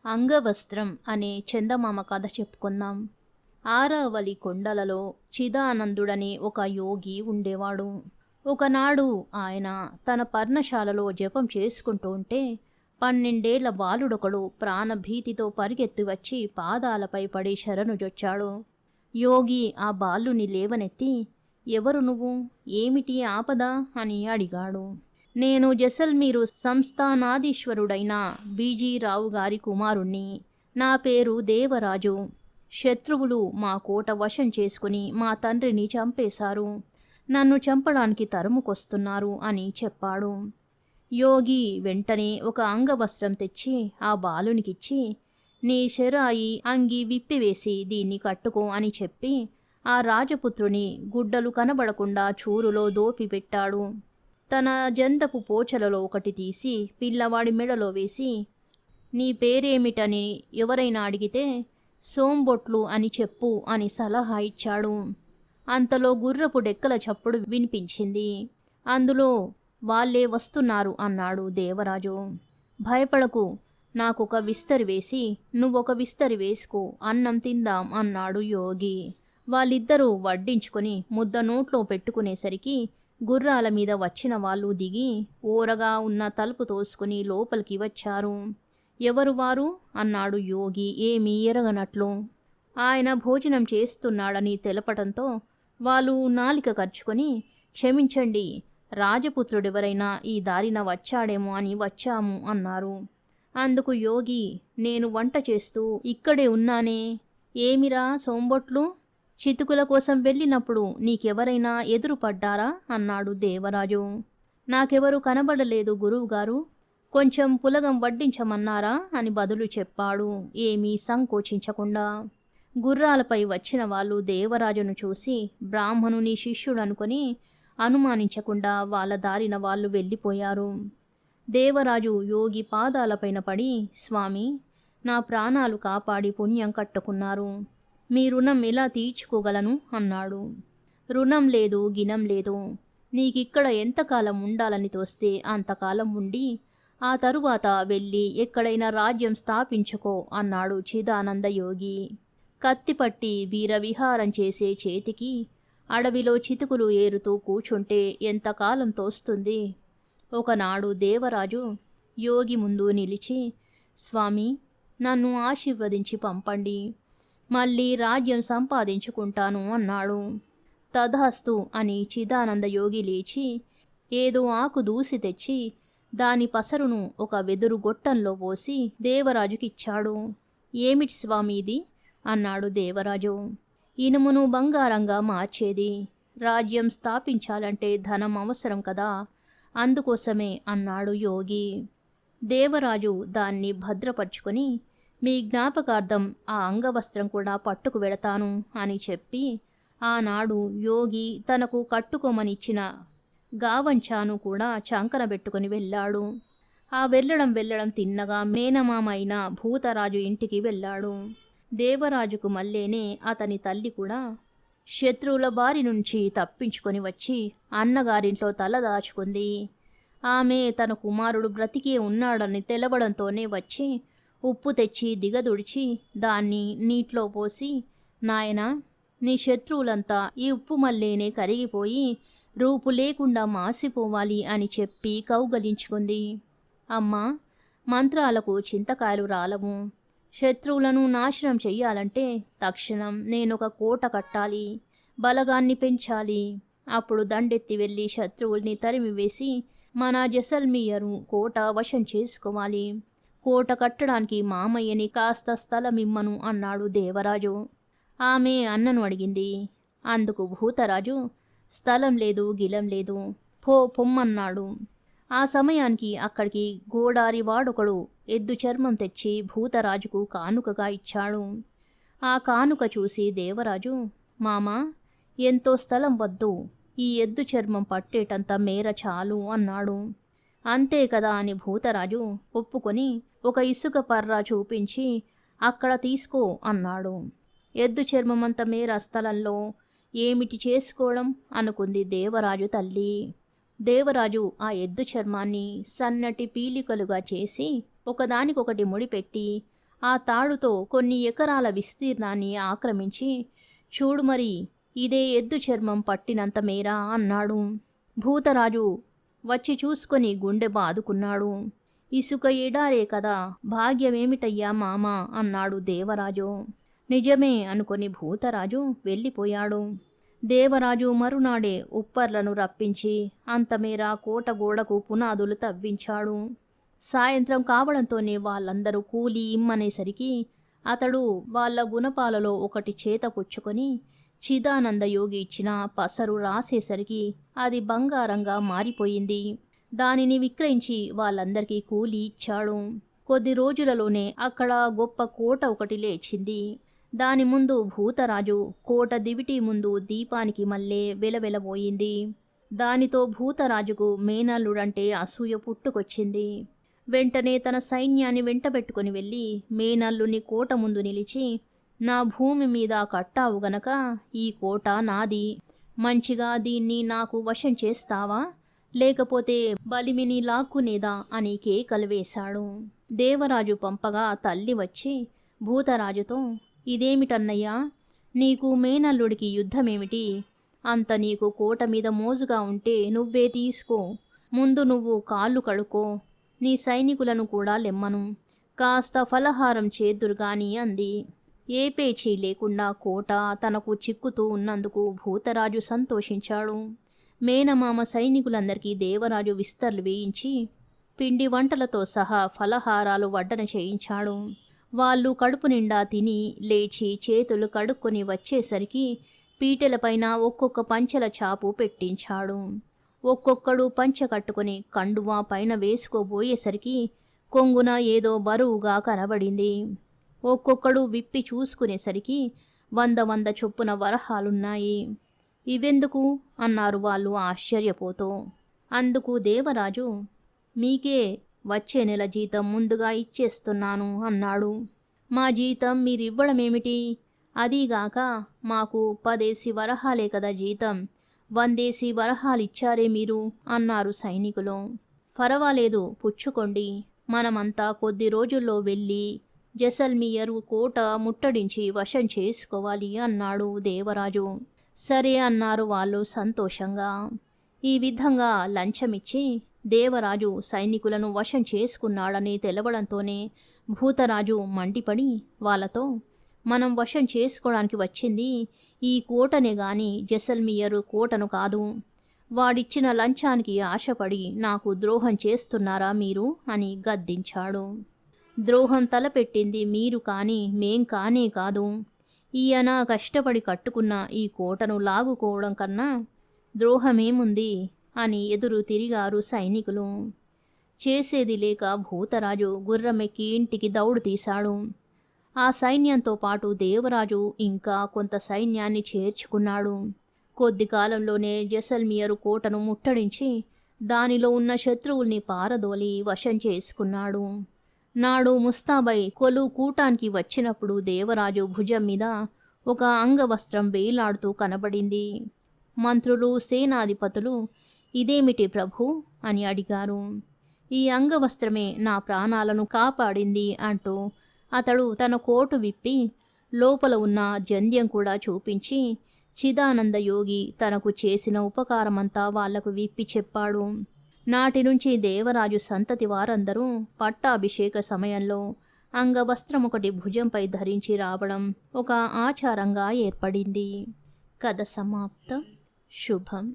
అంగవస్త్రం అనే చందమామ కథ చెప్పుకుందాం. ఆరావళి కొండలలో చిదానందుడనే ఒక యోగి ఉండేవాడు. ఒకనాడు ఆయన తన పర్ణశాలలో జపం చేసుకుంటూ ఉంటే 12 ఏళ్ల బాలుడొకడు ప్రాణభీతితో పరిగెత్తి వచ్చి పాదాలపై పడి శరణుజొచ్చాడు. యోగి ఆ బాలుని లేవనెత్తి, "ఎవరు నువ్వు? ఏమిటి ఆపద?" అని అడిగాడు. "నేను జైసల్మీరు సంస్థానాధీశ్వరుడైన బీజీరావు గారి కుమారుణ్ణి. నా పేరు దేవరాజు. శత్రువులు మా కోట వశం చేసుకుని మా తండ్రిని చంపేశారు. నన్ను చంపడానికి తరుముకొస్తున్నారు" అని చెప్పాడు. యోగి వెంటనే ఒక అంగవస్త్రం తెచ్చి ఆ బాలునికిచ్చి, "నీ శరాయి అంగి విప్పివేసి దీన్ని కట్టుకో" అని చెప్పి ఆ రాజపుత్రుని గుడ్డలు కనబడకుండా చూరులో దోపిపెట్టాడు. తన జందపు పోచలలో ఒకటి తీసి పిల్లవాడి మెడలో వేసి, "నీ పేరేమిటని ఎవరైనా అడిగితే సోంబొట్లు అని చెప్పు" అని సలహా ఇచ్చాడు. అంతలో గుర్రపు డెక్కల చప్పుడు వినిపించింది. అందులో "వాళ్ళే వస్తున్నారు" అన్నాడు దేవరాజు. "భయపడకు, నాకొక విస్తరి వేసి నువ్వొక విస్తరి వేసుకో, అన్నం తిందాం" అన్నాడు యోగి. వాళ్ళిద్దరూ వడ్డించుకొని ముద్ద నోట్లో పెట్టుకునేసరికి గుర్రాల మీద వచ్చిన వాళ్ళు దిగి ఓరగా ఉన్న తలుపు తోసుకుని లోపలికి వచ్చారు. "ఎవరు వారు?" అన్నాడు యోగి ఏమీ ఎరగనట్లు. ఆయన భోజనం చేస్తున్నాడని తెలపటంతో వాళ్ళు నాలిక కరుచుకొని, "క్షమించండి, రాజపుత్రుడెవరైనా ఈ దారిన వచ్చాడేమో అని వచ్చాము" అన్నారు. అందుకు యోగి, "నేను వంట చేస్తూ ఇక్కడే ఉన్నానే. ఏమిరా సోంబొట్లు? చితుకుల కోసం వెళ్ళినప్పుడు నీకెవరైనా ఎదురుపడ్డారా?" అన్నాడు దేవరాజు. "నాకెవరూ కనబడలేదు గురువుగారు. కొంచెం పులగం వడ్డించమన్నారా?" అని బదులు చెప్పాడు ఏమీ సంకోచించకుండా. గుర్రాలపై వచ్చిన వాళ్ళు దేవరాజును చూసి బ్రాహ్మణుని శిష్యుడనుకొని అనుమానించకుండా వాళ్ళ దారిన వాళ్ళు వెళ్ళిపోయారు. దేవరాజు యోగి పాదాలపైన పడి, "స్వామి, నా ప్రాణాలు కాపాడి పుణ్యం కట్టుకున్నారు. మీ రుణం ఎలా తీర్చుకోగలను?" అన్నాడు. "రుణం లేదు, గినం లేదు. నీకిక్కడ ఎంతకాలం ఉండాలని తోస్తే అంతకాలం ఉండి ఆ తరువాత వెళ్ళి ఎక్కడైనా రాజ్యం స్థాపించుకో" అన్నాడు చిదానంద యోగి. కత్తిపట్టి వీరవిహారం చేసే చేతికి అడవిలో చితుకులు ఏరుతూ కూచుంటే ఎంతకాలం తోస్తుంది? ఒకనాడు దేవరాజు యోగి ముందు నిలిచి, "స్వామి, నన్ను ఆశీర్వదించి పంపండి. మళ్ళీ రాజ్యం సంపాదించుకుంటాను" అన్నాడు. "తథాస్తు" అని చిదానంద యోగి లేచి ఏదో ఆకు దూసి తెచ్చి దాని పసరును ఒక వెదురు గొట్టంలో పోసి దేవరాజుకిచ్చాడు. "ఏమిటి స్వామి ఇది?" అన్నాడు దేవరాజు. "ఇనుమును బంగారంగా మార్చేది. రాజ్యం స్థాపించాలంటే ధనం అవసరం కదా, అందుకోసమే" అన్నాడు యోగి. దేవరాజు దాన్ని భద్రపరుచుకొని, "మీ జ్ఞాపకార్థం ఆ అంగవస్త్రం కూడా పట్టుకు వెడతాను" అని చెప్పి ఆనాడు యోగి తనకు కట్టుకోమనిచ్చిన గావంచాను కూడా చంకన పెట్టుకుని వెళ్ళాడు. ఆ వెళ్ళడం తిన్నగా మేనమామ అయిన భూతరాజు ఇంటికి వెళ్ళాడు. దేవరాజుకు మళ్ళేనే అతని తల్లి కూడా శత్రువుల బారి నుంచి తప్పించుకొని వచ్చి అన్నగారింట్లో తల దాచుకుంది. ఆమె తన కుమారుడు బ్రతికే ఉన్నాడని తెలవడంతోనే వచ్చి ఉప్పు తెచ్చి దిగదుడిచి దాన్ని నీటిలో పోసి, "నాయనా, నీ శత్రువులంతా ఈ ఉప్పు మల్లేనే కరిగిపోయి రూపు లేకుండా మాసిపోవాలి" అని చెప్పి కౌగలించుకుంది. "అమ్మా, మంత్రాలకు చింతకాయలు రాలవు. శత్రువులను నాశనం చెయ్యాలంటే తక్షణం నేనొక కోట కట్టాలి, బలగాన్ని పెంచాలి. అప్పుడు దండెత్తి వెళ్ళి శత్రువుల్ని తరిమివేసి మన జైసల్మీరు కోట వశం చేసుకోవాలి. కోట కట్టడానికి మామయ్యని కాస్త స్థలమిమ్మను" అన్నాడు దేవరాజు. ఆమె అన్నను అడిగింది. అందుకు భూతరాజు, "స్థలం లేదు, గిలం లేదు, పొమ్మన్నాడు." ఆ సమయానికి అక్కడికి గోడారి వాడొకడు ఎద్దు చర్మం తెచ్చి భూతరాజుకు కానుకగా ఇచ్చాడు. ఆ కానుక చూసి దేవరాజు, "మామా, ఎంతో స్థలం వద్దు, ఈ ఎద్దు చర్మం పట్టేటంత మేర చాలు" అన్నాడు. "అంతే కదా" అని భూతరాజు ఒప్పుకొని ఒక ఇసుక పర్ర చూపించి, "అక్కడ తీసుకో" అన్నాడు. ఎద్దు చర్మమంత మేర స్థలంలో ఏమిటి చేసుకోవడం అనుకుంది దేవరాజు తల్లి. దేవరాజు ఆ ఎద్దు చర్మాన్ని సన్నటి పీలికలుగా చేసి ఒకదానికొకటి ముడిపెట్టి ఆ తాడుతో కొన్ని ఎకరాల విస్తీర్ణాన్ని ఆక్రమించి, చూడు మరి, ఇదే ఎద్దు చర్మం పట్టినంత మేర అన్నాడు. భూతరాజు వచ్చి చూసుకొని గుండె బాదుకున్నాడు. ఇసుక ఎడారే కదా, భాగ్యమేమిటయ్యా మామా అన్నాడు దేవరాజు. నిజమే అనుకొని భూతరాజు వెళ్ళిపోయాడు. దేవరాజు మరునాడే ఉప్పర్లను రప్పించి అంతమేర కోట గోడకు పునాదులు తవ్వించాడు. సాయంత్రం కావడంతోనే వాళ్ళందరూ కూలి ఇమ్మనేసరికి అతడు వాళ్ళ గుణపాలలో ఒకటి చేత పుచ్చుకొని చిదానంద యోగి ఇచ్చిన పసరు రాసేసరికి అది బంగారంగా మారిపోయింది. దానిని విక్రయించి వాళ్ళందరికీ కూలి ఇచ్చాడు. కొద్ది రోజులలోనే అక్కడ గొప్ప కోట ఒకటి లేచింది. దాని ముందు భూతరాజు కోట దివిటి ముందు దీపానికి మల్లె వెలవెలబోయింది. దానితో భూతరాజుకు మేనల్లుడంటే అసూయ పుట్టుకొచ్చింది. వెంటనే తన సైన్యాన్ని వెంటబెట్టుకుని వెళ్ళి మేనల్లుని కోట ముందు నిలిచి, నా భూమి మీద కట్టావు గనక ఈ కోట నాది, మంచిగా దీన్ని నాకు వశం చేస్తావా, లేకపోతే బలిమిని లాక్కునేదా అని కేకలు వేశాడు. దేవరాజు పంపగా తల్లి వచ్చి భూతరాజుతో, ఇదేమిటన్నయ్యా, నీకు మేనల్లుడికి యుద్ధమేమిటి, అంత నీకు కోట మీద మోజుగా ఉంటే నువ్వే తీసుకో, ముందు నువ్వు కాళ్ళు కడుక్కో, నీ సైనికులను కూడా లెమ్మను, కాస్త ఫలహారం చేద్దురుగాని అంది. ఏ పేచీ లేకుండా కోట తనకు చిక్కుతూ ఉన్నందుకు భూతరాజు సంతోషించాడు. మేనమామ సైనికులందరికీ దేవరాజు విస్తర్లు వేయించి పిండి వంటలతో సహా ఫలహారాలు వడ్డన చేయించాడు. వాళ్ళు కడుపు నిండా తిని లేచి చేతులు కడుక్కొని వచ్చేసరికి పీటెలపైన ఒక్కొక్క పంచెల చాపు పెట్టించాడు. ఒక్కొక్కడు పంచె కట్టుకుని కండువా పైన వేసుకోబోయేసరికి కొంగున ఏదో బరువుగా కనబడింది. ఒక్కొక్కడు విప్పి చూసుకునేసరికి 100 చొప్పున వరహాలున్నాయి. ఇవెందుకు అన్నారు వాళ్ళు ఆశ్చర్యపోతూ. అందుకు దేవరాజు, మీకే వచ్చే నెల జీతం ముందుగా ఇచ్చేస్తున్నాను అన్నాడు. మా జీతం మీరివ్వడమేమిటి, అదీగాక మాకు 10 వరహాలే కదా జీతం, 100 వరహాలిచ్చారే మీరు అన్నారు సైనికులు. పర్వాలేదు పుచ్చుకోండి, మనమంతా కొద్ది రోజుల్లో వెళ్ళి జసల్మియరు కోట ముట్టడించి వశం చేసుకోవాలి అన్నాడు దేవరాజు. సరే అన్నారు వాళ్ళు సంతోషంగా. ఈ విధంగా లంచమిచ్చి దేవరాజు సైనికులను వశం చేసుకున్నాడని తెలవడంతోనే భూతరాజు మండిపడి వాళ్ళతో, మనం వశం చేసుకోవడానికి వచ్చింది ఈ కోటనే గాని జసల్మియరు కోటను కాదు, వాడిచ్చిన లంచానికి ఆశపడి నాకు ద్రోహం చేస్తున్నారా మీరు అని గద్దించాడు. ద్రోహం తలపెట్టింది మీరు కాని మేం కానే కాదు, ఈయన కష్టపడి కట్టుకున్న ఈ కోటను లాగుకోవడం కన్నా ద్రోహమేముంది అని ఎదురు తిరిగారు సైనికులు. చేసేది లేక భూతరాజు గుర్రమెక్కి ఇంటికి దౌడు తీశాడు. ఆ సైన్యంతో పాటు దేవరాజు ఇంకా కొంత సైన్యాన్ని చేర్చుకున్నాడు. కొద్ది కాలంలోనే జసల్మియరు కోటను ముట్టడించి దానిలో ఉన్న శత్రువుల్ని పారదోలి వశం చేసుకున్నాడు. నాడు ముస్తాబై కొలువు కూటానికి వచ్చినప్పుడు దేవరాజు భుజం మీద ఒక అంగవస్త్రం వేలాడుతూ కనబడింది. మంత్రులు సేనాధిపతులు, ఇదేమిటి ప్రభు అని అడిగారు. ఈ అంగవస్త్రమే నా ప్రాణాలను కాపాడింది అంటూ అతడు తన కోటు విప్పి లోపల ఉన్న జంధ్యం కూడా చూపించి చిదానంద యోగి తనకు చేసిన ఉపకారమంతా వాళ్లకు విప్పి చెప్పాడు. నాటి నుంచి దేవరాజు సంతతి వారందరూ పట్టాభిషేక సమయంలో అంగవస్త్రం ఒకటి భుజంపై ధరించి రావడం ఒక ఆచారంగా ఏర్పడింది. కథ సమాప్తం. శుభం.